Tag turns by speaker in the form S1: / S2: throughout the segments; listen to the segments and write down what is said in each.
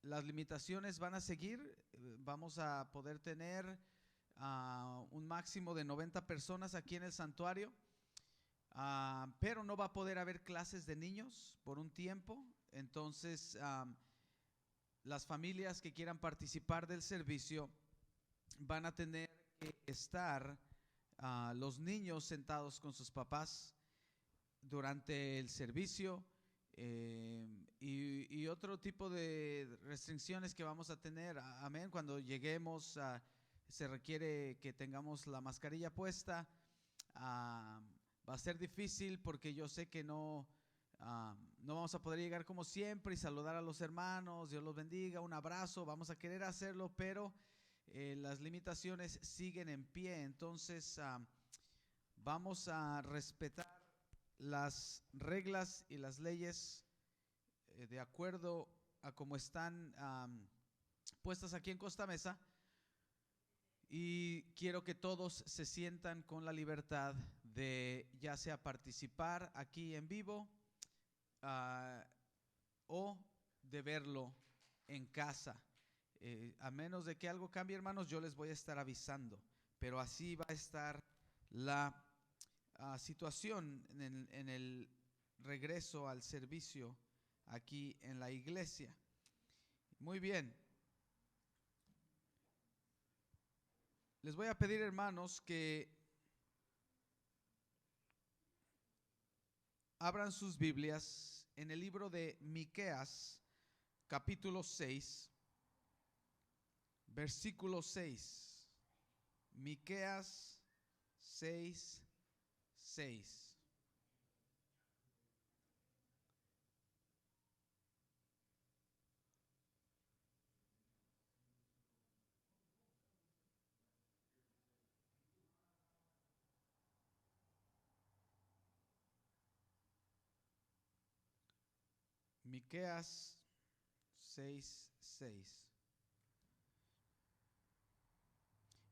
S1: las limitaciones van a seguir. Vamos a poder tener un máximo de 90 personas aquí en el santuario, pero no va a poder haber clases de niños por un tiempo. Entonces, las familias que quieran participar del servicio van a tener que estar los niños sentados con sus papás durante el servicio, y otro tipo de restricciones que vamos a tener. Amén. Cuando lleguemos, se requiere que tengamos la mascarilla puesta. Va a ser difícil porque yo sé que no vamos a poder llegar como siempre y saludar a los hermanos, Dios los bendiga, un abrazo. Vamos a querer hacerlo, pero las limitaciones siguen en pie. Entonces vamos a respetar las reglas y las leyes de acuerdo a cómo están puestas aquí en Costa Mesa, y quiero que todos se sientan con la libertad de ya sea participar aquí en vivo o de verlo en casa. A menos de que algo cambie, hermanos, yo les voy a estar avisando, pero así va a estar la situación en el regreso al servicio aquí en la iglesia. Muy bien. Les voy a pedir, hermanos, que abran sus Biblias en el libro de Miqueas, capítulo 6, versículo 6. Miqueas 6, 6. Miqueas 6, 6.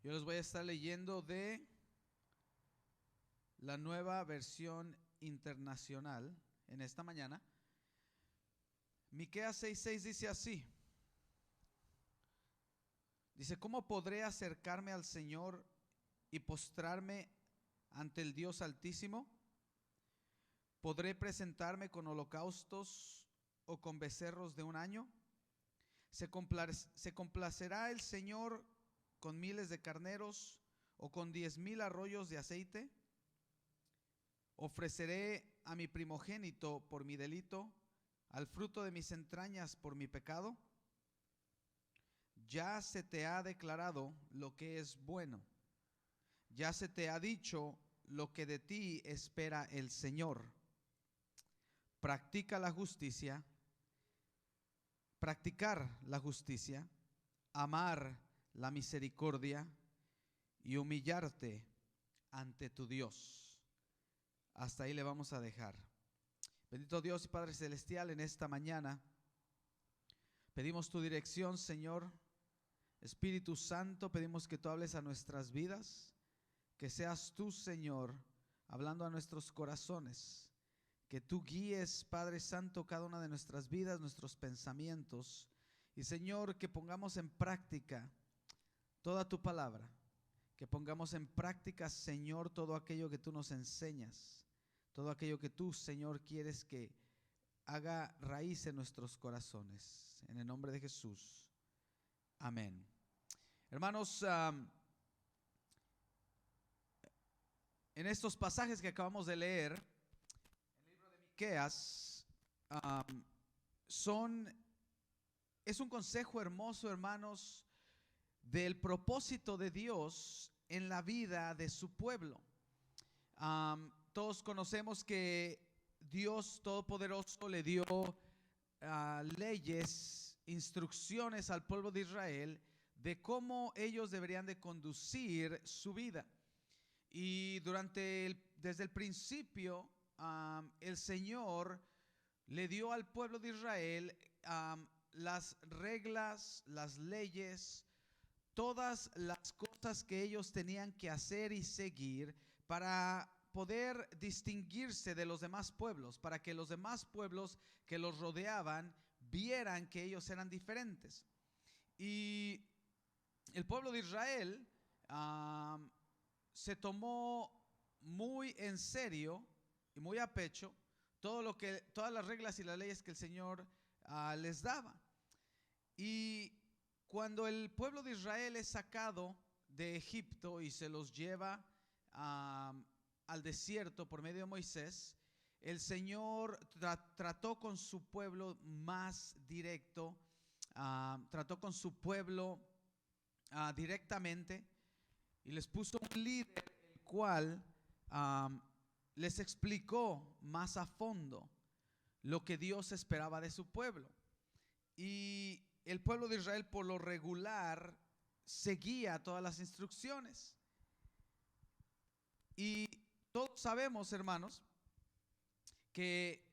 S1: Yo les voy a estar leyendo de la Nueva Versión Internacional en esta mañana. Miqueas 6, 6 dice así. Dice: ¿cómo podré acercarme al Señor y postrarme ante el Dios Altísimo? ¿Podré presentarme con holocaustos o con becerros de un año? ¿Se complacerá el Señor con miles de carneros o con 10,000 arroyos de aceite? ¿Ofreceré a mi primogénito por mi delito, al fruto de mis entrañas por mi pecado? Ya se te ha declarado lo que es bueno. Ya se te ha dicho lo que de ti espera el Señor. Practicar la justicia, amar la misericordia y humillarte ante tu Dios. Hasta ahí le vamos a dejar. Bendito Dios y Padre Celestial, en esta mañana pedimos tu dirección, Señor. Espíritu Santo, pedimos que tú hables a nuestras vidas, que seas tú, Señor, hablando a nuestros corazones, que tú guíes, Padre Santo, cada una de nuestras vidas, nuestros pensamientos, y Señor, que pongamos en práctica toda tu palabra, que pongamos en práctica, Señor, todo aquello que tú nos enseñas, todo aquello que tú, Señor, quieres que haga raíz en nuestros corazones, en el nombre de Jesús, amén. Hermanos, en estos pasajes que acabamos de leer, el libro de Miqueas, es un consejo hermoso, hermanos, del propósito de Dios en la vida de su pueblo. Todos conocemos que Dios Todopoderoso le dio leyes, instrucciones al pueblo de Israel de cómo ellos deberían de conducir su vida. Y desde el principio, el Señor le dio al pueblo de Israel las reglas, las leyes, todas las cosas que ellos tenían que hacer y seguir para poder distinguirse de los demás pueblos, para que los demás pueblos que los rodeaban vieran que ellos eran diferentes. Y el pueblo de Israel se tomó muy en serio y muy a pecho todas las reglas y las leyes que el Señor les daba. Y cuando el pueblo de Israel es sacado de Egipto y se los lleva al desierto por medio de Moisés, el Señor trató con su pueblo más directo, trató con su pueblo directamente y les puso un líder, el cual les explicó más a fondo lo que Dios esperaba de su pueblo. Y el pueblo de Israel por lo regular seguía todas las instrucciones. Y todos sabemos, hermanos, que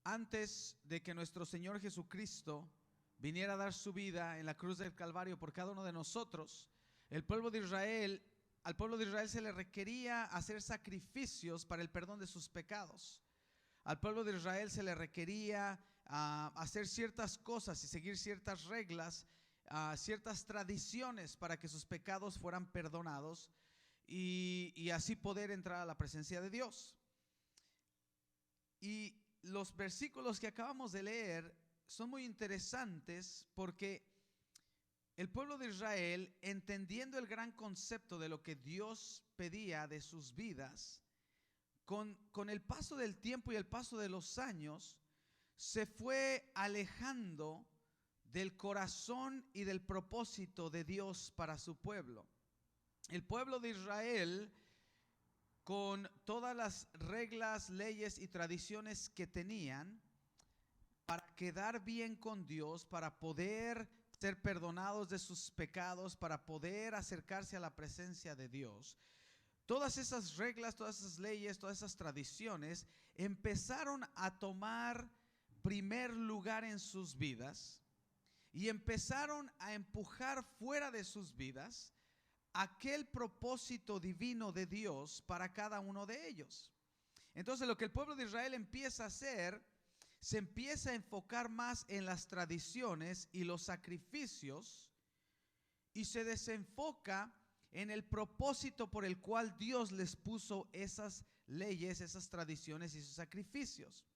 S1: antes de que nuestro Señor Jesucristo viniera a dar su vida en la cruz del Calvario por cada uno de nosotros, al pueblo de Israel se le requería hacer sacrificios para el perdón de sus pecados. Al pueblo de Israel se le requería hacer ciertas cosas y seguir ciertas reglas, ciertas tradiciones para que sus pecados fueran perdonados y así poder entrar a la presencia de Dios. Y los versículos que acabamos de leer son muy interesantes porque el pueblo de Israel, entendiendo el gran concepto de lo que Dios pedía de sus vidas, con el paso del tiempo y el paso de los años, se fue alejando del corazón y del propósito de Dios para su pueblo. El pueblo de Israel, con todas las reglas, leyes y tradiciones que tenían, para quedar bien con Dios, para poder ser perdonados de sus pecados, para poder acercarse a la presencia de Dios, todas esas reglas, todas esas leyes, todas esas tradiciones empezaron a tomar primer lugar en sus vidas y empezaron a empujar fuera de sus vidas aquel propósito divino de Dios para cada uno de ellos. Entonces lo que el pueblo de Israel empieza a hacer, se empieza a enfocar más en las tradiciones y los sacrificios y se desenfoca en el propósito por el cual Dios les puso esas leyes, esas tradiciones y sus sacrificios.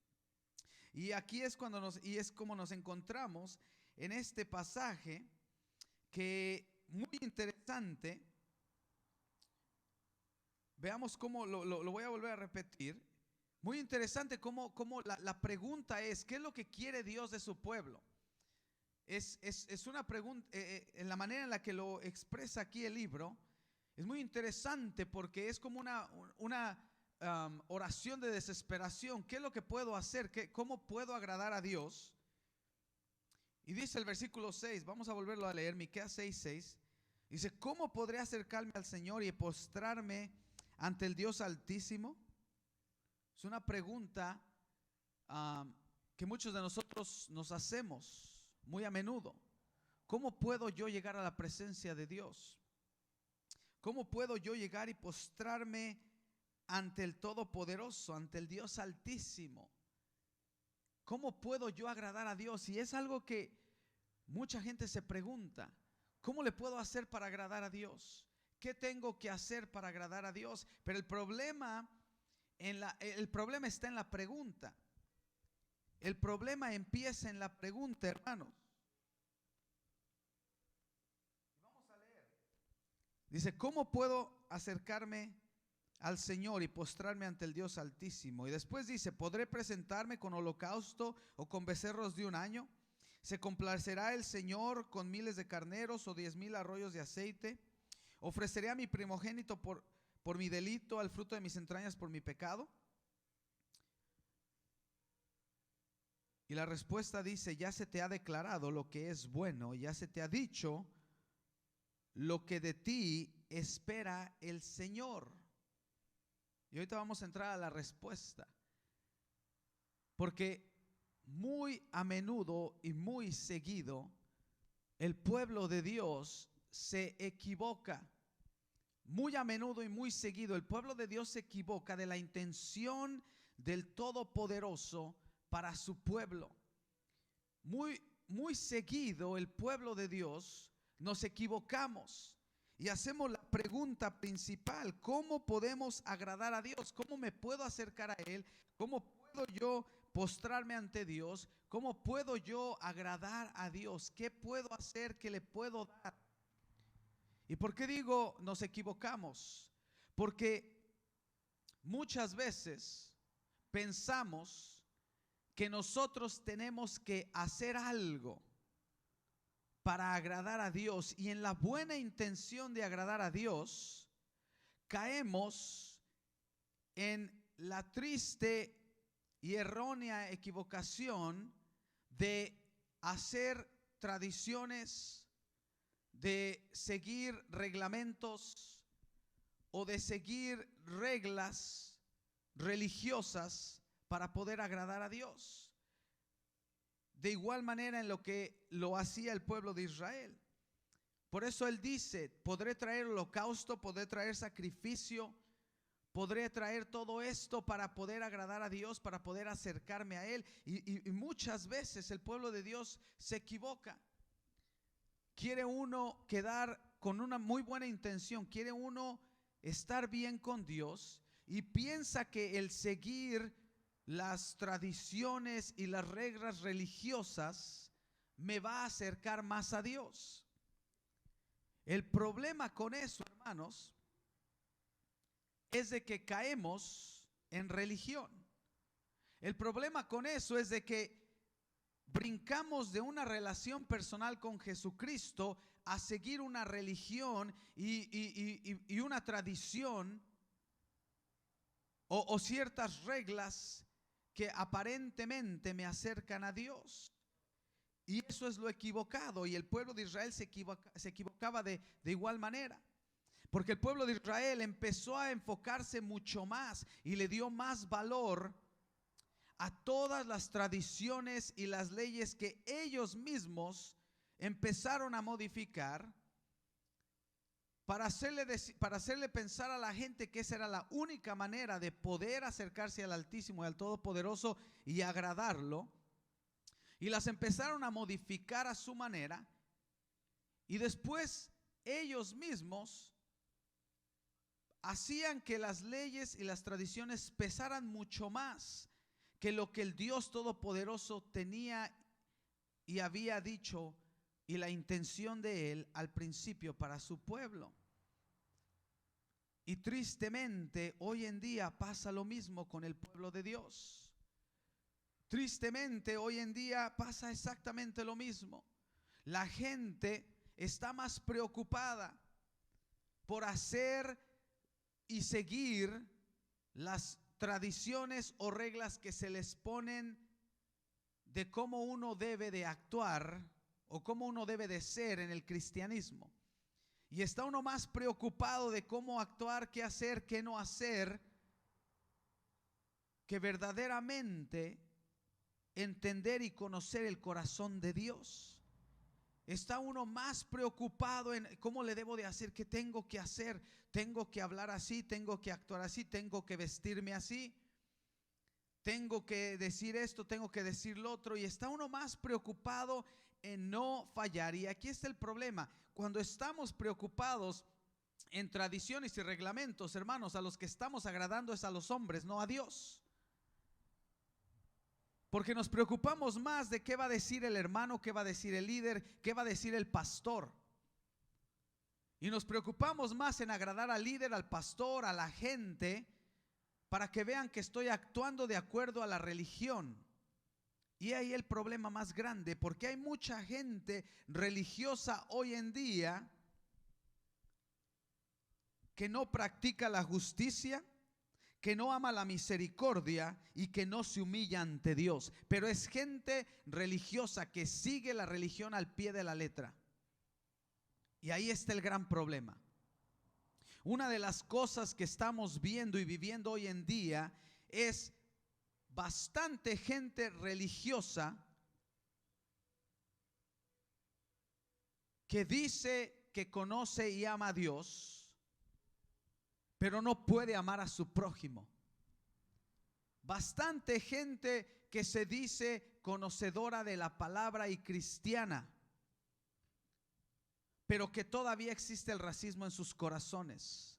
S1: Y aquí es como nos encontramos en este pasaje, que muy interesante. Veamos cómo lo voy a volver a repetir. Muy interesante cómo la pregunta es: ¿qué es lo que quiere Dios de su pueblo? Es una pregunta, en la manera en la que lo expresa aquí el libro, es muy interesante porque es como una oración de desesperación. ¿Qué es lo que puedo hacer? ¿Cómo puedo agradar a Dios? Y dice el versículo 6, vamos a volverlo a leer, Miqueas 6:6. Dice: ¿cómo podré acercarme al Señor y postrarme ante el Dios Altísimo? Es una pregunta que muchos de nosotros nos hacemos muy a menudo. ¿Cómo puedo yo llegar a la presencia de Dios? ¿Cómo puedo yo llegar y postrarme ante el Todopoderoso, ante el Dios Altísimo? ¿Cómo puedo yo agradar a Dios? Y es algo que mucha gente se pregunta. ¿Cómo le puedo hacer para agradar a Dios? ¿Qué tengo que hacer para agradar a Dios? Pero el problema está en la pregunta. El problema empieza en la pregunta, hermanos. Vamos a leer. Dice: ¿cómo puedo acercarme al Señor y postrarme ante el Dios Altísimo? Y después dice: ¿podré presentarme con holocausto o con becerros de un año? ¿Se complacerá el Señor con miles de carneros o 10,000 arroyos de aceite? ¿Ofreceré a mi primogénito por mi delito, al fruto de mis entrañas por mi pecado? Y la respuesta dice: ya se te ha declarado lo que es bueno, ya se te ha dicho lo que de ti espera el Señor. Y ahorita vamos a entrar a la respuesta, porque muy a menudo y muy seguido el pueblo de Dios se equivoca. Muy a menudo y muy seguido el pueblo de Dios se equivoca de la intención del Todopoderoso para su pueblo. muy seguido el pueblo de Dios nos equivocamos y hacemos la pregunta principal: ¿cómo podemos agradar a Dios? ¿Cómo me puedo acercar a Él? ¿Cómo puedo yo postrarme ante Dios? ¿Cómo puedo yo agradar a Dios? ¿Qué puedo hacer? ¿Qué le puedo dar? ¿Y por qué digo nos equivocamos? Porque muchas veces pensamos que nosotros tenemos que hacer algo para agradar a Dios, y en la buena intención de agradar a Dios caemos en la triste y errónea equivocación de hacer tradiciones, de seguir reglamentos o de seguir reglas religiosas para poder agradar a Dios. De igual manera en lo que lo hacía el pueblo de Israel. Por eso él dice: podré traer holocausto, podré traer sacrificio, podré traer todo esto para poder agradar a Dios, para poder acercarme a Él. Y muchas veces el pueblo de Dios se equivoca. Quiere uno quedar con una muy buena intención, quiere uno estar bien con Dios y piensa que el seguir las tradiciones y las reglas religiosas me va a acercar más a Dios. El problema con eso, hermanos, es de que caemos en religión. El problema con eso es de que brincamos de una relación personal con Jesucristo a seguir una religión y una tradición o ciertas reglas que aparentemente me acercan a Dios. Y eso es lo equivocado, y el pueblo de Israel se equivocaba de igual manera. Porque el pueblo de Israel empezó a enfocarse mucho más y le dio más valor a todas las tradiciones y las leyes que ellos mismos empezaron a modificar para hacerle pensar a la gente que esa era la única manera de poder acercarse al Altísimo y al Todopoderoso y agradarlo. Y las empezaron a modificar a su manera, y después ellos mismos hacían que las leyes y las tradiciones pesaran mucho más que lo que el Dios Todopoderoso tenía y había dicho, y la intención de Él al principio para su pueblo. Y tristemente hoy en día pasa lo mismo con el pueblo de Dios. Tristemente hoy en día pasa exactamente lo mismo. La gente está más preocupada por hacer y seguir las tradiciones o reglas que se les ponen de cómo uno debe de actuar o cómo uno debe de ser en el cristianismo. Y está uno más preocupado de cómo actuar, qué hacer, qué no hacer, que verdaderamente entender y conocer el corazón de Dios. Está uno más preocupado en cómo le debo de hacer, qué tengo que hacer, tengo que hablar así, tengo que actuar así, tengo que vestirme así, tengo que decir esto, tengo que decir lo otro, y está uno más preocupado en no fallar. Y aquí está el problema: cuando estamos preocupados en tradiciones y reglamentos, hermanos, a los que estamos agradando es a los hombres, no a Dios. Porque nos preocupamos más de qué va a decir el hermano, qué va a decir el líder, qué va a decir el pastor. Y nos preocupamos más en agradar al líder, al pastor, a la gente, para que vean que estoy actuando de acuerdo a la religión. Y ahí el problema más grande, porque hay mucha gente religiosa hoy en día que no practica la justicia, que no ama la misericordia y que no se humilla ante Dios. Pero es gente religiosa que sigue la religión al pie de la letra. Y ahí está el gran problema. Una de las cosas que estamos viendo y viviendo hoy en día es bastante gente religiosa que dice que conoce y ama a Dios, pero no puede amar a su prójimo. Bastante gente que se dice conocedora de la palabra y cristiana, pero que todavía existe el racismo en sus corazones,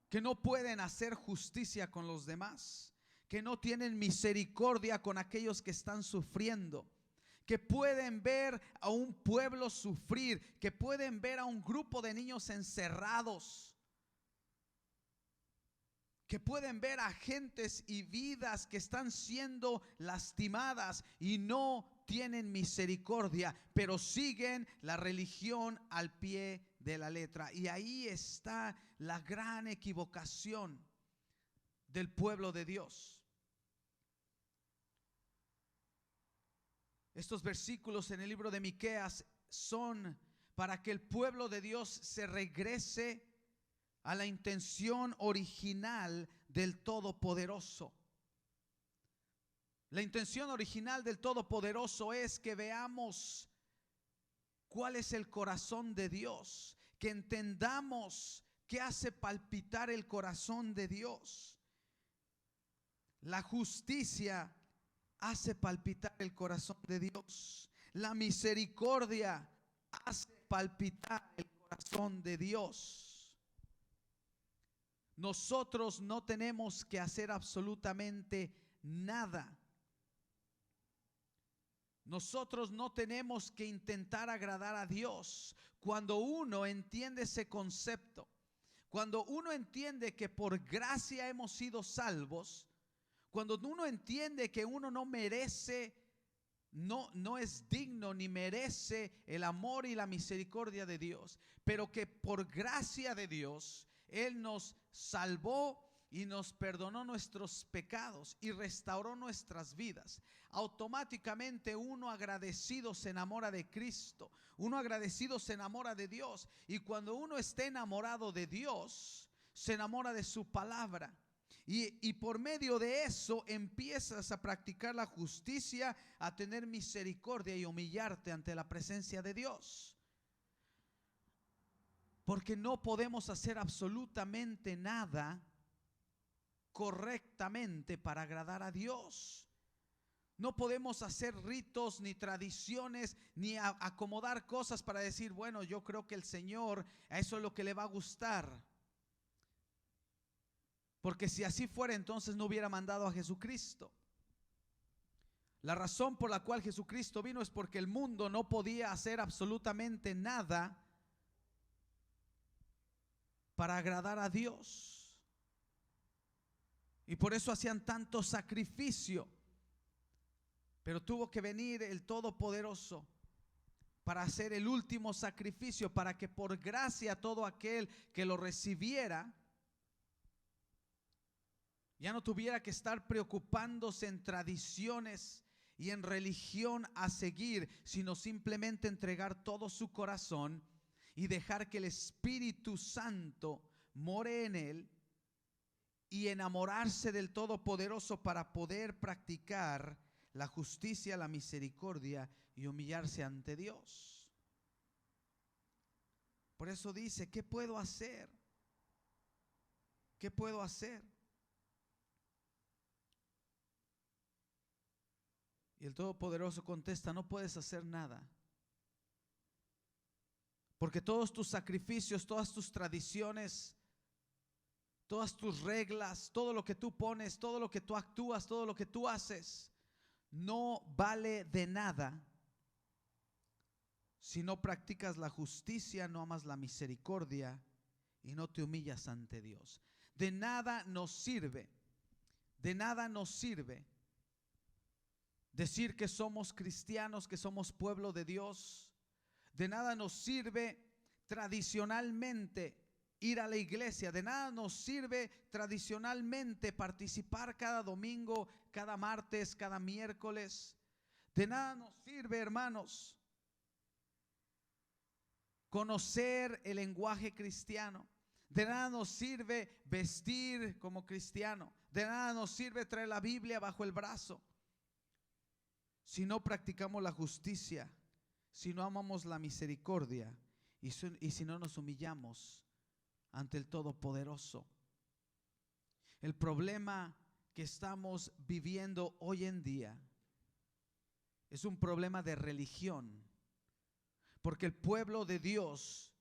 S1: que no pueden hacer justicia con los demás, que no tienen misericordia con aquellos que están sufriendo, que pueden ver a un pueblo sufrir, que pueden ver a un grupo de niños encerrados, que pueden ver a gentes y vidas que están siendo lastimadas y no tienen misericordia, pero siguen la religión al pie de la letra. Y ahí está la gran equivocación del pueblo de Dios. Estos versículos en el libro de Miqueas son para que el pueblo de Dios se regrese a la intención original del Todopoderoso. La intención original del Todopoderoso es que veamos cuál es el corazón de Dios, que entendamos qué hace palpitar el corazón de Dios. La justicia hace palpitar el corazón de Dios. La misericordia hace palpitar el corazón de Dios. Nosotros no tenemos que hacer absolutamente nada. Nosotros no tenemos que intentar agradar a Dios. Cuando uno entiende ese concepto, cuando uno entiende que por gracia hemos sido salvos, cuando uno entiende que uno no merece, no es digno ni merece el amor y la misericordia de Dios, pero que por gracia de Dios Él nos salvó y nos perdonó nuestros pecados y restauró nuestras vidas. Automáticamente uno agradecido se enamora de Cristo, uno agradecido se enamora de Dios, y cuando uno está enamorado de Dios, se enamora de su palabra. Y por medio de eso empiezas a practicar la justicia, a tener misericordia y humillarte ante la presencia de Dios. Porque no podemos hacer absolutamente nada correctamente para agradar a Dios. No podemos hacer ritos ni tradiciones ni acomodar cosas para decir, bueno, yo creo que el Señor a eso es lo que le va a gustar. Porque si así fuera, entonces no hubiera mandado a Jesucristo. La razón por la cual Jesucristo vino es porque el mundo no podía hacer absolutamente nada para agradar a Dios. Y por eso hacían tanto sacrificio. Pero tuvo que venir el Todopoderoso para hacer el último sacrificio, para que por gracia todo aquel que lo recibiera ya no tuviera que estar preocupándose en tradiciones y en religión a seguir, sino simplemente entregar todo su corazón y dejar que el Espíritu Santo more en él y enamorarse del Todopoderoso para poder practicar la justicia, la misericordia y humillarse ante Dios. Por eso dice, ¿qué puedo hacer? ¿Qué puedo hacer? Y el Todopoderoso contesta, no puedes hacer nada. Porque todos tus sacrificios, todas tus tradiciones, todas tus reglas, todo lo que tú pones, todo lo que tú actúas, todo lo que tú haces, no vale de nada si no practicas la justicia, no amas la misericordia y no te humillas ante Dios. De nada nos sirve decir que somos cristianos, que somos pueblo de Dios. De nada nos sirve tradicionalmente ir a la iglesia. De nada nos sirve tradicionalmente participar cada domingo, cada martes, cada miércoles. De nada nos sirve, hermanos, conocer el lenguaje cristiano. De nada nos sirve vestir como cristiano. De nada nos sirve traer la Biblia bajo el brazo si no practicamos la justicia, si no amamos la misericordia y si no nos humillamos ante el Todopoderoso. El problema que estamos viviendo hoy en día es un problema de religión, porque el pueblo de Dios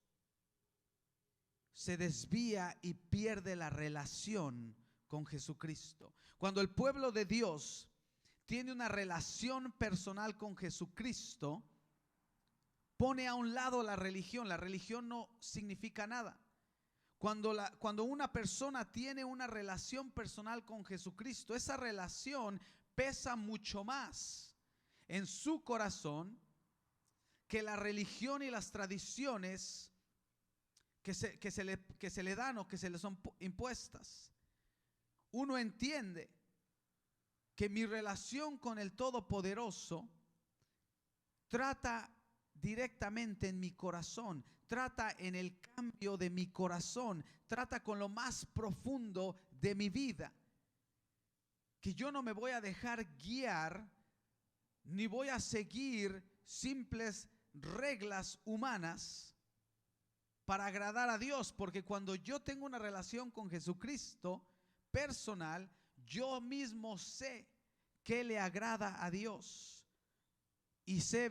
S1: se desvía y pierde la relación con Jesucristo. Cuando el pueblo de Dios tiene una relación personal con Jesucristo, pone a un lado la religión. La religión no significa nada. Cuando una persona tiene una relación personal con Jesucristo, esa relación pesa mucho más en su corazón que la religión y las tradiciones que se le dan o que se le son impuestas. Uno entiende que mi relación con el Todopoderoso trata directamente en mi corazón, trata en el cambio de mi corazón, trata con lo más profundo de mi vida, que yo no me voy a dejar guiar ni voy a seguir simples reglas humanas para agradar a Dios, porque cuando yo tengo una relación con Jesucristo personal, yo mismo sé qué le agrada a Dios y sé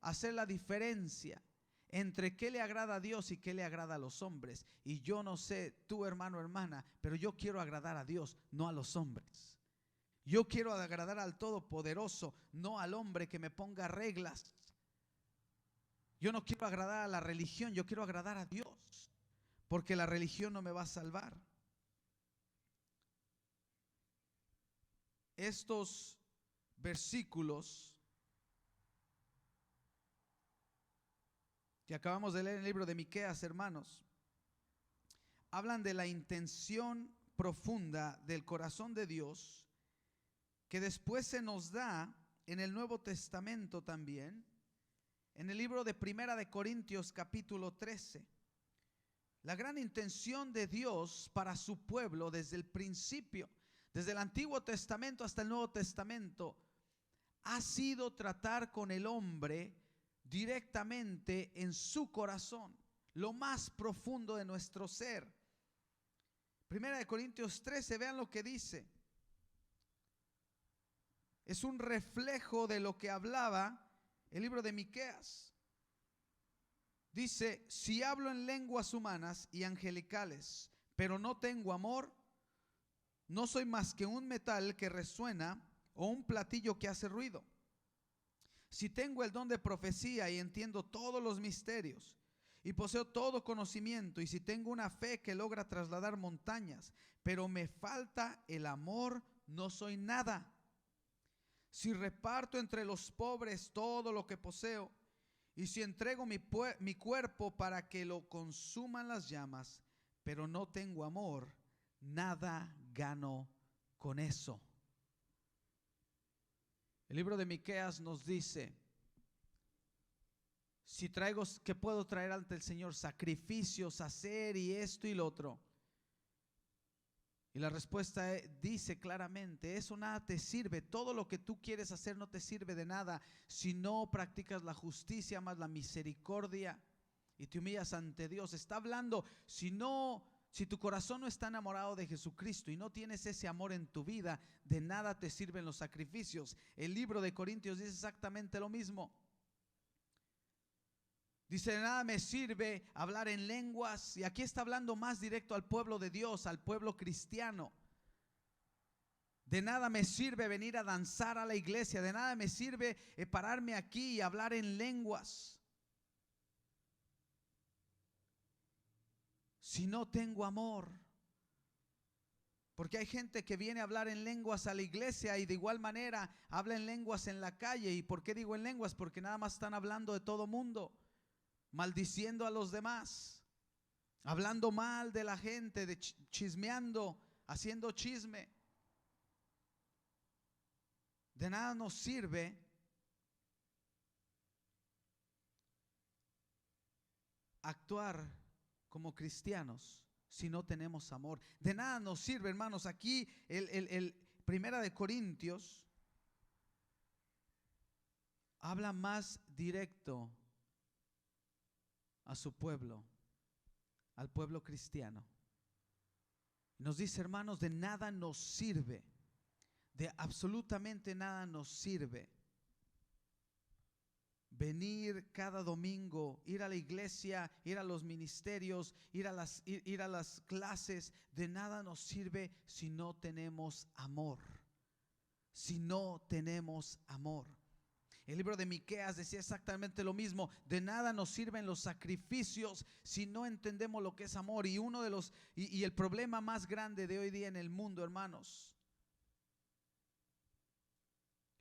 S1: hacer la diferencia entre qué le agrada a Dios y qué le agrada a los hombres. Y yo no sé, tú hermano, hermana, pero yo quiero agradar a Dios, no a los hombres. Yo quiero agradar al Todopoderoso, no al hombre que me ponga reglas. Yo no quiero agradar a la religión, yo quiero agradar a Dios, porque la religión no me va a salvar. Estos versículos que acabamos de leer en el libro de Miqueas, hermanos, hablan de la intención profunda del corazón de Dios, que después se nos da en el Nuevo Testamento también, en el libro de Primera de Corintios capítulo 13. La gran intención de Dios para su pueblo desde el principio, desde el Antiguo Testamento hasta el Nuevo Testamento, ha sido tratar con el hombre directamente en su corazón, lo más profundo de nuestro ser. Primera de Corintios 13, vean lo que dice. Es un reflejo de lo que hablaba el libro de Miqueas. Dice: si hablo en lenguas humanas y angelicales, pero no tengo amor, no soy más que un metal que resuena o un platillo que hace ruido. Si tengo el don de profecía y entiendo todos los misterios y poseo todo conocimiento, y si tengo una fe que logra trasladar montañas, pero me falta el amor, no soy nada. Si reparto entre los pobres todo lo que poseo, y si entrego mi cuerpo para que lo consuman las llamas, pero no tengo amor, nada gano con eso. El libro de Miqueas nos dice: si traigo, ¿qué puedo traer ante el Señor? Sacrificios, hacer y esto y lo otro. Y la respuesta dice claramente: eso nada te sirve. Todo lo que tú quieres hacer no te sirve de nada si no practicas la justicia más la misericordia y te humillas ante Dios. Está hablando, si tu corazón no está enamorado de Jesucristo y no tienes ese amor en tu vida, de nada te sirven los sacrificios. El libro de Corintios dice exactamente lo mismo. Dice: de nada me sirve hablar en lenguas. Y aquí está hablando más directo al pueblo de Dios, al pueblo cristiano. De nada me sirve venir a danzar a la iglesia. De nada me sirve pararme aquí y hablar en lenguas si no tengo amor. Porque hay gente que viene a hablar en lenguas a la iglesia y de igual manera habla en lenguas en la calle. ¿Y por qué digo en lenguas? Porque nada más están hablando de todo mundo, maldiciendo a los demás, hablando mal de la gente, chismeando, haciendo chisme. De nada nos sirve actuar como cristianos si no tenemos amor. De nada nos sirve, hermanos. Aquí el Primera de Corintios habla más directo a su pueblo, al pueblo cristiano. Nos dice: hermanos, de nada nos sirve, de absolutamente nada nos sirve venir cada domingo, ir a la iglesia, ir a los ministerios, ir a las clases, de nada nos sirve si no tenemos amor. Si no tenemos amor. El libro de Miqueas decía exactamente lo mismo. De nada nos sirven los sacrificios si no entendemos lo que es amor. Y uno de los y el problema más grande de hoy día en el mundo, hermanos,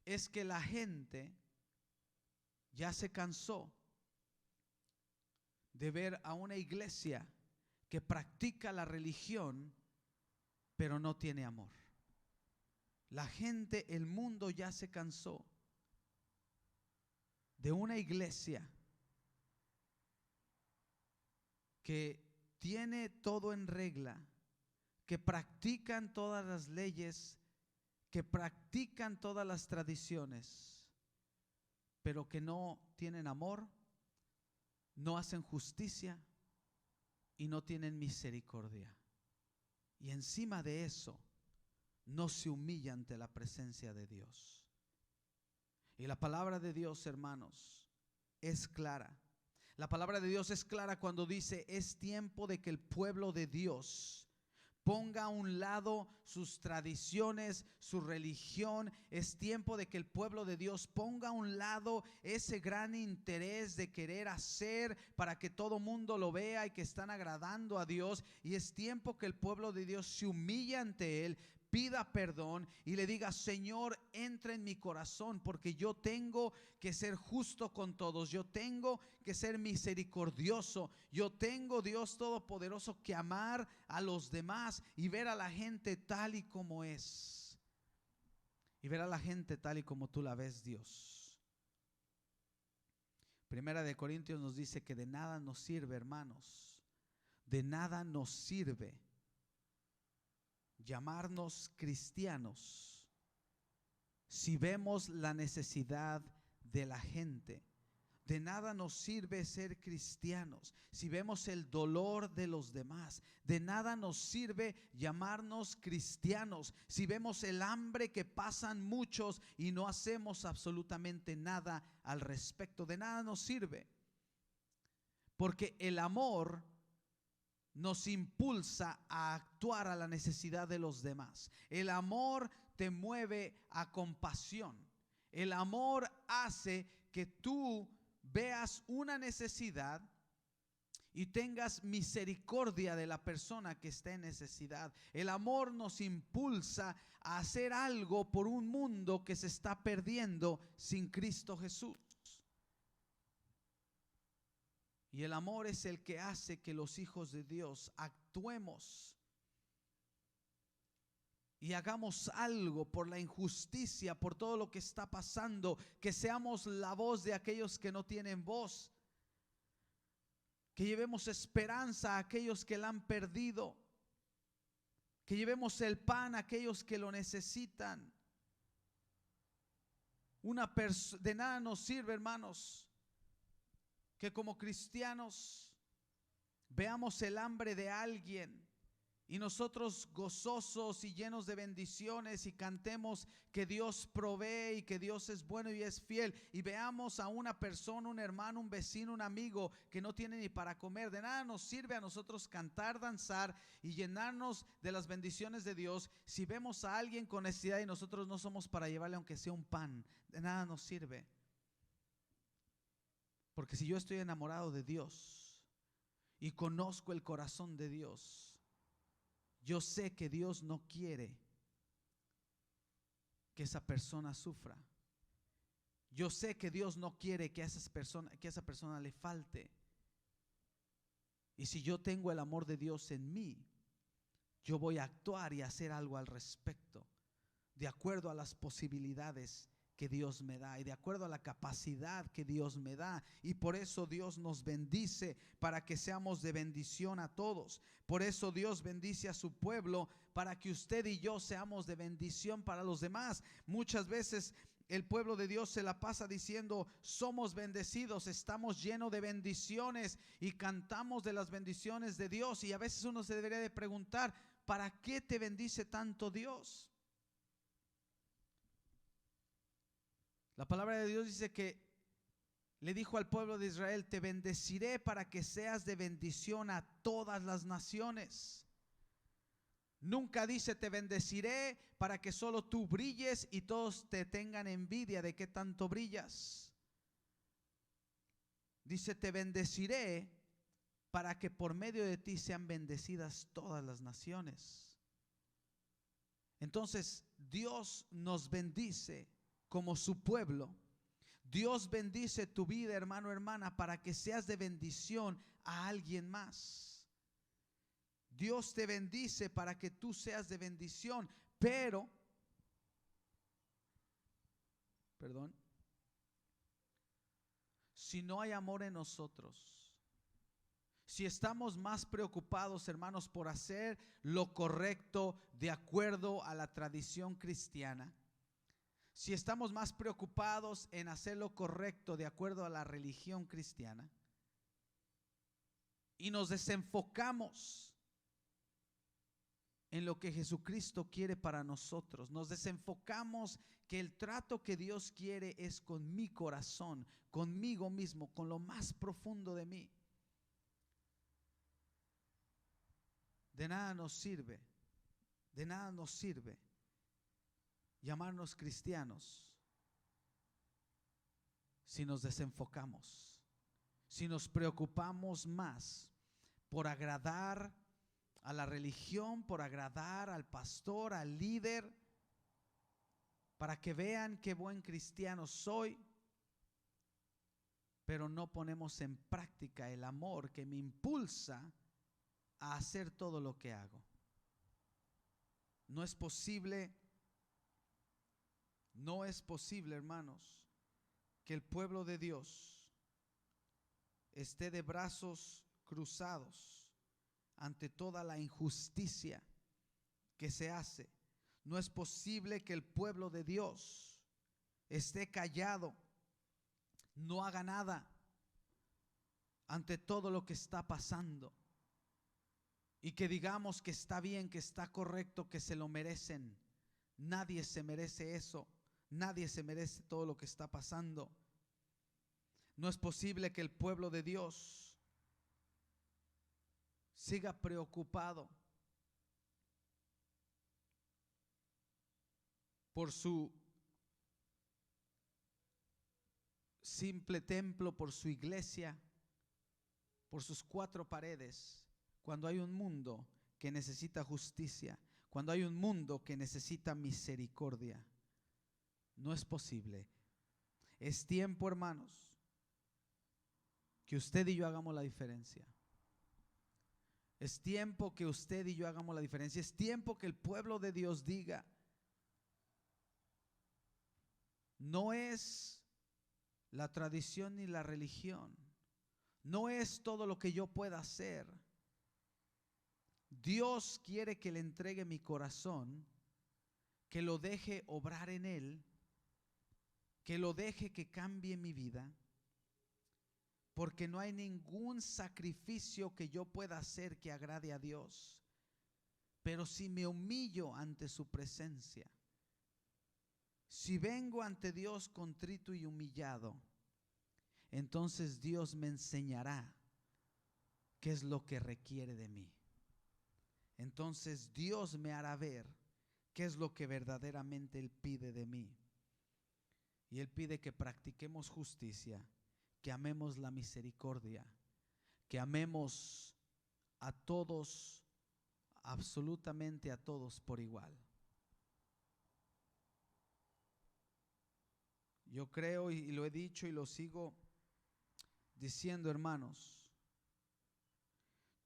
S1: es que la gente ya se cansó de ver a una iglesia que practica la religión, pero no tiene amor. La gente, el mundo ya se cansó de una iglesia que tiene todo en regla, que practican todas las leyes, que practican todas las tradiciones, pero que no tienen amor, no hacen justicia y no tienen misericordia. Y encima de eso, no se humilla ante la presencia de Dios. Y la palabra de Dios, hermanos, es clara. La palabra de Dios es clara cuando dice: es tiempo de que el pueblo de Dios ponga a un lado sus tradiciones, su religión. Es tiempo de que el pueblo de Dios ponga a un lado ese gran interés de querer hacer para que todo mundo lo vea y que están agradando a Dios. Y es tiempo que el pueblo de Dios se humille ante Él, pida perdón y le diga: Señor, entra en mi corazón, porque yo tengo que ser justo con todos, yo tengo que ser misericordioso, yo tengo, Dios Todopoderoso, que amar a los demás y ver a la gente tal y como es, y ver a la gente tal y como tú la ves, Dios. Primera de Corintios nos dice que de nada nos sirve, hermanos, de nada nos sirve llamarnos cristianos si vemos la necesidad de la gente. De nada nos sirve ser cristianos si vemos el dolor de los demás. De nada nos sirve llamarnos cristianos si vemos el hambre que pasan muchos y no hacemos absolutamente nada al respecto. De nada nos sirve, porque el amor nos impulsa a actuar a la necesidad de los demás. El amor te mueve a compasión. El amor hace que tú veas una necesidad y tengas misericordia de la persona que está en necesidad. El amor nos impulsa a hacer algo por un mundo que se está perdiendo sin Cristo Jesús. Y el amor es el que hace que los hijos de Dios actuemos y hagamos algo por la injusticia, por todo lo que está pasando, que seamos la voz de aquellos que no tienen voz, que llevemos esperanza a aquellos que la han perdido, que llevemos el pan a aquellos que lo necesitan. De nada nos sirve, hermanos, que como cristianos veamos el hambre de alguien y nosotros gozosos y llenos de bendiciones y cantemos que Dios provee y que Dios es bueno y es fiel, y veamos a una persona, un hermano, un vecino, un amigo que no tiene ni para comer. De nada nos sirve a nosotros cantar, danzar y llenarnos de las bendiciones de Dios si vemos a alguien con necesidad y nosotros no somos para llevarle aunque sea un pan. De nada nos sirve. Porque si yo estoy enamorado de Dios y conozco el corazón de Dios, yo sé que Dios no quiere que esa persona sufra. Yo sé que Dios no quiere que a esa persona le falte. Y si yo tengo el amor de Dios en mí, yo voy a actuar y hacer algo al respecto, de acuerdo a las posibilidades que Dios me da y de acuerdo a la capacidad que Dios me da. Y por eso Dios nos bendice, para que seamos de bendición a todos. Por eso Dios bendice a su pueblo, para que usted y yo seamos de bendición para los demás. Muchas veces el pueblo de Dios se la pasa diciendo: somos bendecidos, estamos llenos de bendiciones, y cantamos de las bendiciones de Dios. Y a veces uno se debería de preguntar: ¿para qué te bendice tanto Dios? La palabra de Dios dice que le dijo al pueblo de Israel: te bendeciré para que seas de bendición a todas las naciones. Nunca dice: te bendeciré para que solo tú brilles y todos te tengan envidia de qué tanto brillas. Dice: te bendeciré para que por medio de ti sean bendecidas todas las naciones. Entonces Dios nos bendice como su pueblo. Dios bendice tu vida, hermano, hermana, para que seas de bendición a alguien más. Dios te bendice para que tú seas de bendición, pero, si no hay amor en nosotros, si estamos más preocupados, hermanos, por hacer lo correcto de acuerdo a la tradición cristiana, si estamos más preocupados en hacer lo correcto de acuerdo a la religión cristiana y nos desenfocamos en lo que Jesucristo quiere para nosotros, nos desenfocamos que el trato que Dios quiere es con mi corazón, conmigo mismo, con lo más profundo de mí, de nada nos sirve llamarnos cristianos si nos desenfocamos, si nos preocupamos más por agradar a la religión, por agradar al pastor, al líder, para que vean qué buen cristiano soy, pero no ponemos en práctica el amor que me impulsa a hacer todo lo que hago. No es posible, hermanos, que el pueblo de Dios esté de brazos cruzados ante toda la injusticia que se hace. No es posible que el pueblo de Dios esté callado, no haga nada ante todo lo que está pasando y que digamos que está bien, que está correcto, que se lo merecen. Nadie se merece eso. Nadie se merece todo lo que está pasando. No es posible que el pueblo de Dios siga preocupado por su simple templo, por su iglesia, por sus cuatro paredes, cuando hay un mundo que necesita justicia, cuando hay un mundo que necesita misericordia. No es posible. Es tiempo, hermanos, que usted y yo hagamos la diferencia. Es tiempo que usted y yo hagamos la diferencia. Es tiempo que el pueblo de Dios diga: no es la tradición ni la religión, no es todo lo que yo pueda hacer. Dios quiere que le entregue mi corazón, que lo deje obrar en él, que lo deje que cambie mi vida, porque no hay ningún sacrificio que yo pueda hacer que agrade a Dios. Pero si me humillo ante su presencia, si vengo ante Dios contrito y humillado, entonces Dios me enseñará qué es lo que requiere de mí. Entonces Dios me hará ver qué es lo que verdaderamente Él pide de mí. Y Él pide que practiquemos justicia, que amemos la misericordia, que amemos a todos, absolutamente a todos por igual. Yo creo, y lo he dicho y lo sigo diciendo, hermanos,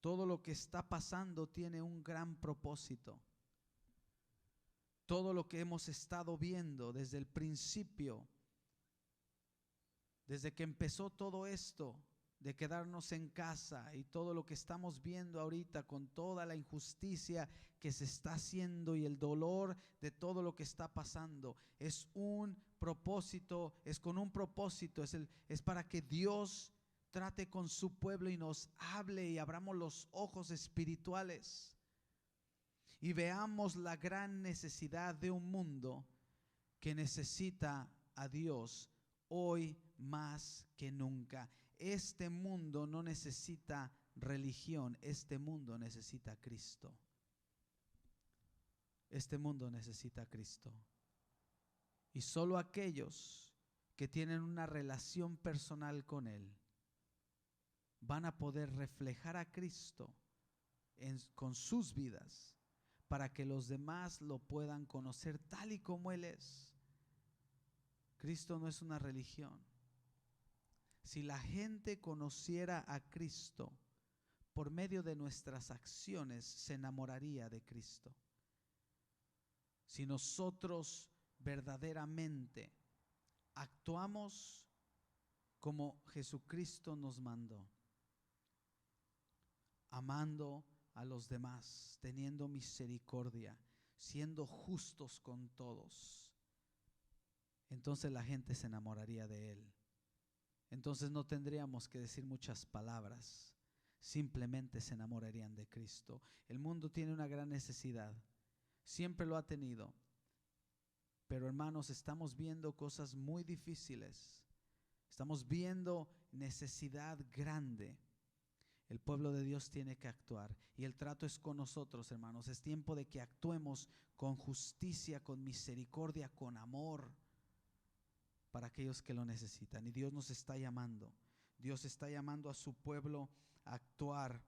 S1: todo lo que está pasando tiene un gran propósito. Todo lo que hemos estado viendo desde el principio, desde que empezó todo esto de quedarnos en casa, y todo lo que estamos viendo ahorita con toda la injusticia que se está haciendo y el dolor de todo lo que está pasando, es un propósito, es con un propósito, es para que Dios trate con su pueblo y nos hable y abramos los ojos espirituales y veamos la gran necesidad de un mundo que necesita a Dios hoy más que nunca. Este mundo no necesita religión, este mundo necesita a Cristo. Este mundo necesita a Cristo. Y solo aquellos que tienen una relación personal con Él van a poder reflejar a Cristo con sus vidas para que los demás lo puedan conocer tal y como Él es. Cristo no es una religión. Si la gente conociera a Cristo por medio de nuestras acciones, se enamoraría de Cristo. Si nosotros verdaderamente actuamos como Jesucristo nos mandó, amando a los demás, teniendo misericordia, siendo justos con todos, entonces la gente se enamoraría de Él. Entonces no tendríamos que decir muchas palabras, simplemente se enamorarían de Cristo. El mundo tiene una gran necesidad, siempre lo ha tenido, pero hermanos, estamos viendo cosas muy difíciles, estamos viendo necesidad grande. El pueblo de Dios tiene que actuar y el trato es con nosotros, hermanos. Es tiempo de que actuemos con justicia, con misericordia, con amor para aquellos que lo necesitan. Y Dios nos está llamando. Dios está llamando a su pueblo a actuar.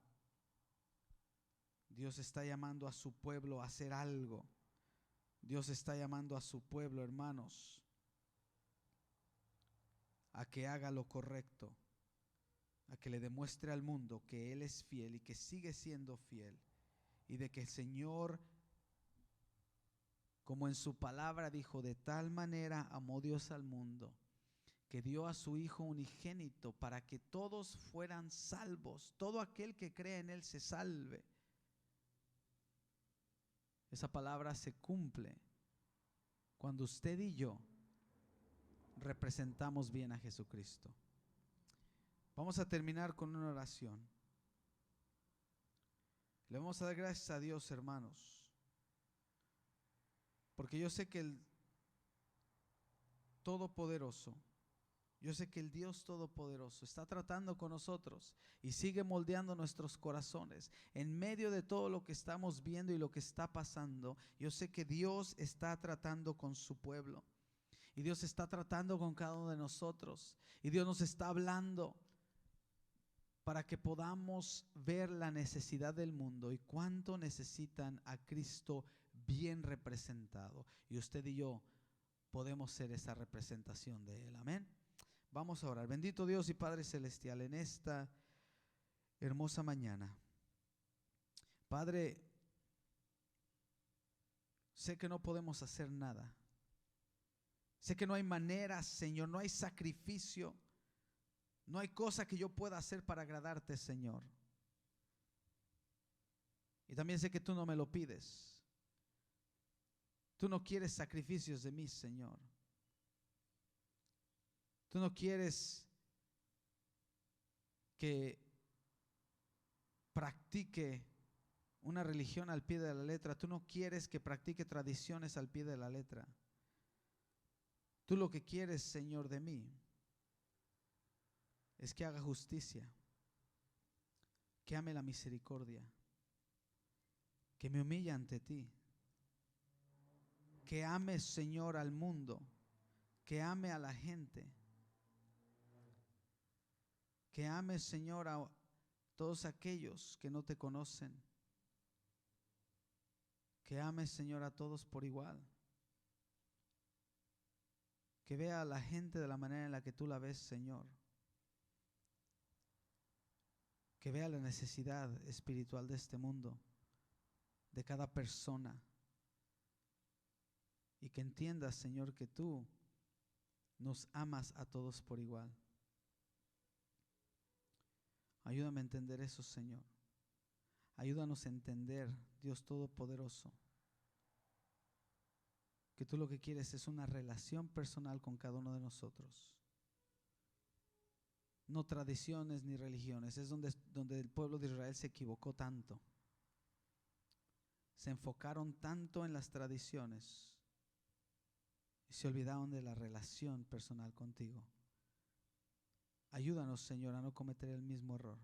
S1: Dios está llamando a su pueblo a hacer algo. Dios está llamando a su pueblo, hermanos, a que haga lo correcto, a que le demuestre al mundo que Él es fiel y que sigue siendo fiel, y de que el Señor, como en su palabra dijo, de tal manera amó Dios al mundo, que dio a su Hijo unigénito para que todos fueran salvos, todo aquel que cree en Él se salve. Esa palabra se cumple cuando usted y yo representamos bien a Jesucristo. Vamos a terminar con una oración. Le vamos a dar gracias a Dios, hermanos, porque yo sé que el Todopoderoso, yo sé que el Dios Todopoderoso está tratando con nosotros y sigue moldeando nuestros corazones. En medio de todo lo que estamos viendo y lo que está pasando, yo sé que Dios está tratando con su pueblo. Y Dios está tratando con cada uno de nosotros. Y Dios nos está hablando para que podamos ver la necesidad del mundo y cuánto necesitan a Cristo bien representado. Y usted y yo podemos ser esa representación de Él. Amén. Vamos a orar. Bendito Dios y Padre Celestial, en esta hermosa mañana, Padre, sé que no podemos hacer nada. Sé que no hay manera, Señor, no hay sacrificio, no hay cosa que yo pueda hacer para agradarte, Señor. Y también sé que tú no me lo pides. Tú no quieres sacrificios de mí, Señor. Tú no quieres que practique una religión al pie de la letra. Tú no quieres que practique tradiciones al pie de la letra. Tú lo que quieres, Señor, de mí es que haga justicia, que ame la misericordia, que me humille ante ti, que ame, Señor, al mundo, que ame a la gente, que ame, Señor, a todos aquellos que no te conocen, que ame, Señor, a todos por igual, que vea a la gente de la manera en la que tú la ves, Señor, que vea la necesidad espiritual de este mundo, de cada persona, y que entienda, Señor, que tú nos amas a todos por igual. Ayúdame a entender eso, Señor. Ayúdanos a entender, Dios Todopoderoso, que tú lo que quieres es una relación personal con cada uno de nosotros. No tradiciones ni religiones. Es donde el pueblo de Israel se equivocó tanto. Se enfocaron tanto en las tradiciones y se olvidaron de la relación personal contigo. Ayúdanos, Señor, a no cometer el mismo error.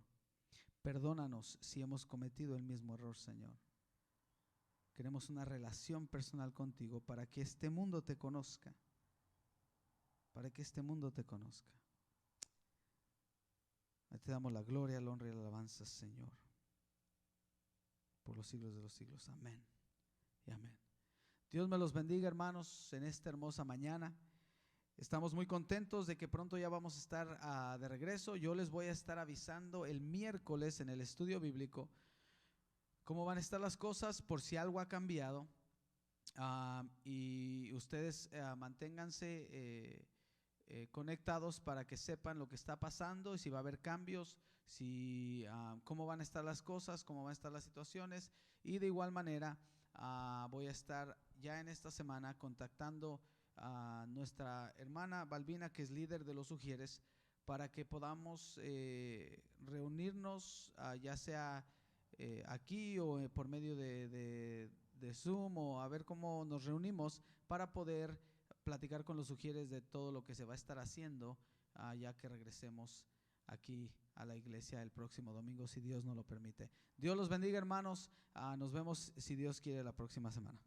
S1: Perdónanos si hemos cometido el mismo error, Señor. Queremos una relación personal contigo para que este mundo te conozca. Para que este mundo te conozca. Te damos la gloria, la honra y la alabanza, Señor, por los siglos de los siglos. Amén y amén. Dios me los bendiga, hermanos, en esta hermosa mañana. Estamos muy contentos de que pronto ya vamos a estar de regreso. Yo les voy a estar avisando el miércoles en el estudio bíblico cómo van a estar las cosas, por si algo ha cambiado. Y ustedes manténganse conectados para que sepan lo que está pasando y si va a haber cambios, cómo van a estar las cosas, cómo van a estar las situaciones. Y de igual manera voy a estar ya en esta semana contactando a nuestra hermana Balbina, que es líder de los Ujieres, para que podamos reunirnos, ya sea aquí o por medio de Zoom, o a ver cómo nos reunimos para poder platicar con los Ujieres de todo lo que se va a estar haciendo, ya que regresemos aquí a la iglesia el próximo domingo, si Dios nos lo permite. Dios los bendiga, hermanos. Nos vemos, si Dios quiere, la próxima semana.